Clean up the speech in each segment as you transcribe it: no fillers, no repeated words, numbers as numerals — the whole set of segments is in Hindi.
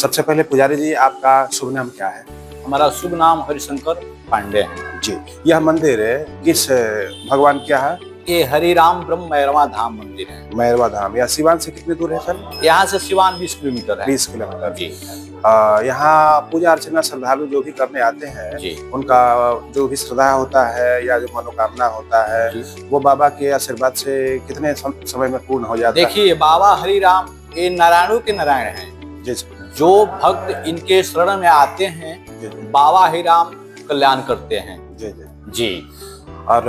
सबसे पहले पुजारी जी आपका शुभ नाम क्या है? हमारा शुभ नाम हरिशंकर पांडे है जी। यह मंदिर किस भगवान क्या है? ये हरिराम ब्रह्म मैरवा धाम मंदिर है। मैरवा धाम। यह सिवान से कितनी दूर है सर? यहाँ से सिवान 20 किलोमीटर है। 20 किलोमीटर। जी यहाँ पूजा अर्चना श्रद्धालु जो भी करने आते हैं जी उनका जो भी श्रद्धा होता है या जो मनोकामना होता है जी। वो बाबा के आशीर्वाद से कितने समय में पूर्ण हो जाता है? देखिए बाबा हरिराम ये नारायणों के नारायण हैं। जी सर। जो भक्त इनके शरण में आते हैं जी जी बाबा हरिराम कल्याण करते हैं। जी जी। जी और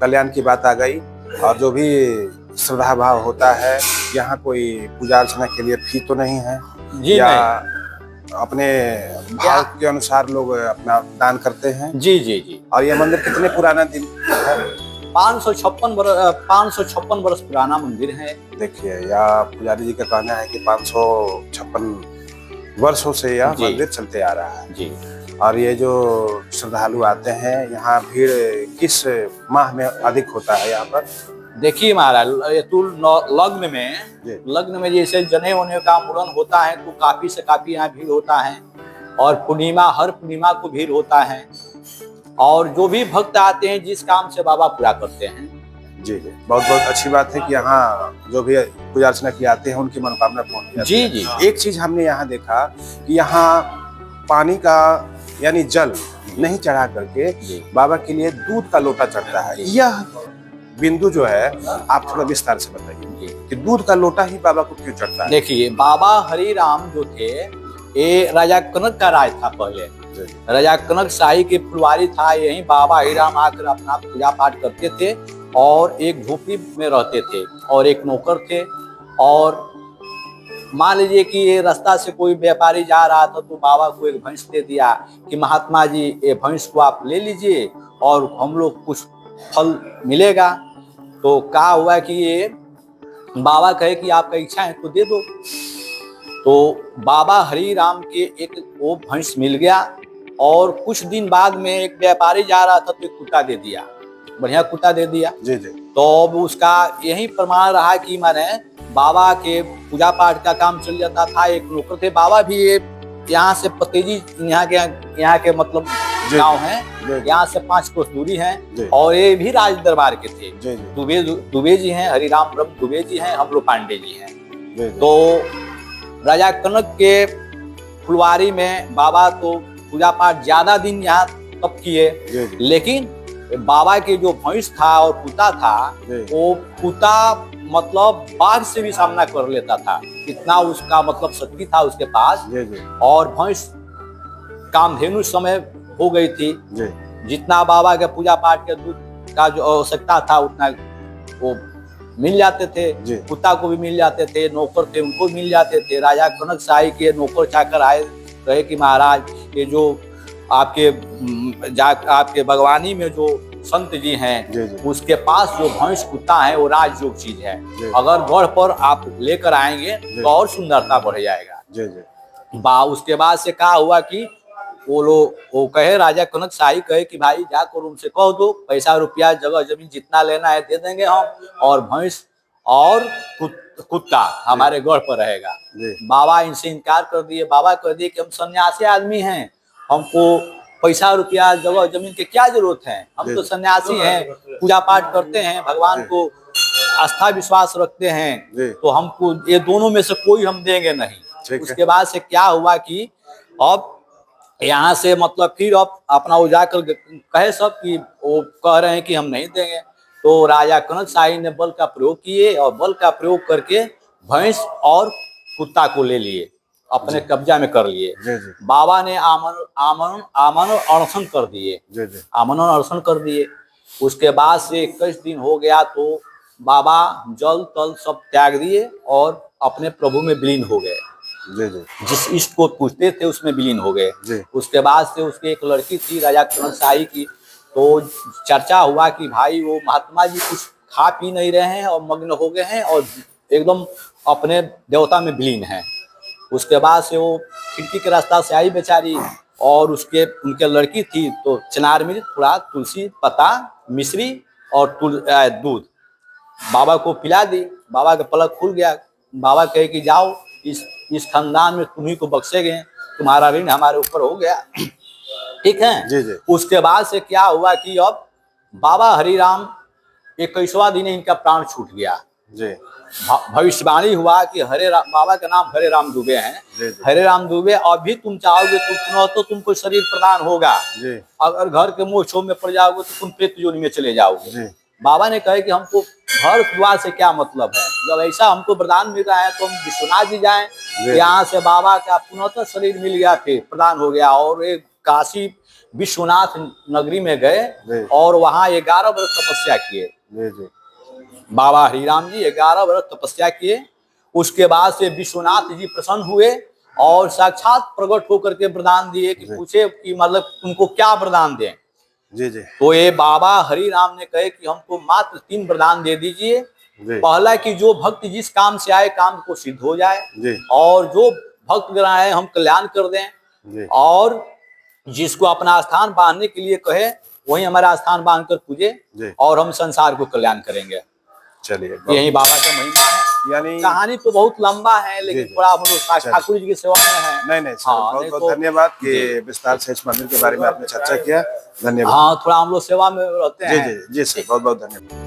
कल्याण की बात आ गई और जो भी श्रद्धा भाव होता है यहाँ कोई पूजा अर्चना के लिए फी तो नहीं है जी या नहीं। अपने भाव के अनुसार लोग अपना दान करते हैं? जी जी जी। और यह मंदिर कितने पुराना दिन है? 556 वर्ष पुराना मंदिर है। देखिए यह पुजारी जी का कहना है कि 556 वर्षों से यह मंदिर चलते आ रहा है। जी। और ये जो श्रद्धालु आते हैं यहाँ भीड़ किस माह में अधिक होता है यहाँ पर? देखिए महाराज लग्न में जैसे जने होने का मुड़न होता है तो काफी से काफी यहाँ भीड़ होता है। और हर पूर्णिमा को भीड़ होता है। और जो भी भक्त आते हैं जिस काम से बाबा पूरा करते हैं। जी जी। बहुत बहुत अच्छी बात है कि यहाँ जो भी पूजा अर्चना किए आते हैं उनकी मनोकामना पूर्ण होती है। जी जी। एक चीज हमने यहाँ देखा कि यहाँ पानी का यानी जल नहीं चढ़ा करके बाबा के लिए दूध का लोटा चढ़ता है। यह बिंदु जो है आप थोड़ा विस्तार से बताइए कि दूध का लोटा ही बाबा को क्यों चढ़ता है? देखिए बाबा हरिराम जो थे ये राजा कनक का राज था पहले। राजा कनक शाही के फुलवारी था। यही बाबा हरिराम आकर अपना पूजा पाठ करते थे और एक झोपड़ी में रहते थे और एक नौकर थे। और मान लीजिए कि ये रास्ता से कोई व्यापारी जा रहा था तो बाबा को एक भैंस दे दिया कि महात्मा जी ये भैंस को आप ले लीजिए और हम लोग कुछ फल मिलेगा। तो क्या हुआ कि ये बाबा कहे कि आपका इच्छा है तो दे दो। तो बाबा हरिराम के एक वो भैंस मिल गया और कुछ दिन बाद में एक व्यापारी जा रहा था तो एक कुत्ता दे दिया। बढ़िया कुत्ता दे दिया। जी जी। तो अब उसका यही प्रमाण रहा कि माने बाबा के पूजा पाठ का काम चल जाता था। एक नौकर थे। बाबा भी ये यहाँ से पतेजी यहाँ के मतलब गाँव है। यहाँ से 5 कोस दूरी है। और ये भी राज दरबार के थे। दुबे जी हैं, हरिराम ब्रह्म दुबे जी हैं, हम लोग पांडे जी हैं। तो राजा कनक के फुलवारी में बाबा तो पूजा पाठ ज्यादा दिन यहाँ तब किए। लेकिन बाबा के जो भैंस था और कुत्ता था वो कुत्ता मतलब बाघ से भी सामना कर लेता था। इतना उसका मतलब शक्ति था उसके पास। और भैंस कामधेनु समय हो गई थी। जितना बाबा के पूजा पाठ के दूध का जो आवश्यकता था उतना वो मिल जाते थे। कुत्ता को भी मिल जाते थे। नौकर थे उनको मिल जाते थे। राजा कनक शाही के नौकर चाकर आए कहे कि महाराज ये जो आपके भगवानी में जो संत जी हैं उसके पास जो भैंस कुत्ता है वो राजयोग चीज है। अगर गढ़ पर आप लेकर आएंगे तो और सुंदरता बढ़ जाएगा। उसके बाद से क्या हुआ कि वो कहे राजा कनक शाही कहे कि भाई जाकर उनसे कह दो पैसा रुपया जगह जमीन जितना लेना है दे देंगे हम और भैंस और कुत्ता हमारे गढ़ पर रहेगा। बाबा इनसे इनकार कर दिए। बाबा कह दिए कि हम सन्यासी आदमी हैं, हमको पैसा रुपया जगह जमीन की क्या जरूरत है। हम तो सन्यासी हैं, पूजा पाठ करते हैं, भगवान को आस्था विश्वास रखते हैं। तो हमको ये दोनों में से कोई हम देंगे नहीं। उसके बाद से क्या हुआ कि अब यहाँ से मतलब फिर अब अपना वो जाकर कहे सब कि वो कह रहे हैं कि हम नहीं देंगे। तो राजा कनक शाही ने बल का प्रयोग किए और बल का प्रयोग करके भैंस और कुत्ता को ले लिए, अपने कब्जा में कर लिए। बाबा ने आमन अनशन कर दिए। आमन अनशन कर दिए। उसके बाद से 21 दिन हो गया तो बाबा जल तल सब त्याग दिए और अपने प्रभु में विलीन हो गए। जिस इष्ट को पूछते थे उसमें विलीन हो गए। उसके बाद से उसकी एक लड़की थी राजा कनक शाही की। तो चर्चा हुआ कि भाई वो महात्मा जी कुछ खा पी नहीं रहे हैं और मग्न हो गए हैं और एकदम अपने देवता में विलीन है। उसके बाद से वो खिड़की के रास्ता से आई बेचारी और उनके लड़की थी तो चनार मिर्च थोड़ा तुलसी पत्ता मिश्री और दूध बाबा को पिला दी। बाबा का पलक खुल गया। बाबा कहे कि जाओ इस इस खानदान में तुम्ही को बख्शेंगे, तुम्हारा ऋण हमारे ऊपर हो गया। ठीक है। जी जी। उसके बाद से क्या हुआ कि अब बाबा हरिराम 21वां दिन इनका प्राण छूट गया। जी भविष्यवाणी हुआ कि बाबा का नाम हरे राम दुबे है। जी जी। हरे राम दुबे, अभी तुम चाहोगे तो पुनः तो तुमको शरीर प्रदान होगा, जी अगर घर के मोह में पड़ जाओगे तो तुम प्रेत योनि में चले जाओगे। जी बाबा ने कहे कि हमको घर द्वार से क्या मतलब है, जब ऐसा हमको वरदान मिल रहा है तो हम विश्वनाथ जी जाएं। यहाँ से बाबा का पुनः तो शरीर मिल गया, फिर प्रदान हो गया, और एक काशी विश्वनाथ नगरी में गए और वहाँ 11 वर्ष तपस्या किए। जी जी। बाबा हरिराम जी 11 वर्ष तपस्या किए। उसके बाद से विश्वनाथ जी प्रसन्न हुए और साक्षात प्रकट होकर के वरदान दिए कि पूछे कि मतलब तुमको क्या वरदान दें। जी जी। तो ये बाबा हरिराम ने कहे कि हमको मात्र 3 वरदान दे दीजिए। जी। पहला कि जो भक्त जिस काम से आए काम को सिद्ध हो जाए, जी। और जो भक्त गण आए हम कल्याण कर दें, जी। और जिसको अपना स्थान बांधने के लिए कहे वही हमारा स्थान बांध कर पूजे, और हम संसार को कल्याण करेंगे। चलिए, यही बाबा का महिमा है। यानी कहानी तो बहुत लंबा है, लेकिन थोड़ा हम लोग ठाकुर जी की सेवा में है। नहीं नहीं सर, हाँ, बहुत बहुत तो धन्यवाद कि विस्तार से इस मंदिर के बारे में आपने चर्चा किया। धन्यवाद। हाँ, थोड़ा हम लोग सेवा में रहते जी हैं। जी जी सर, बहुत बहुत धन्यवाद।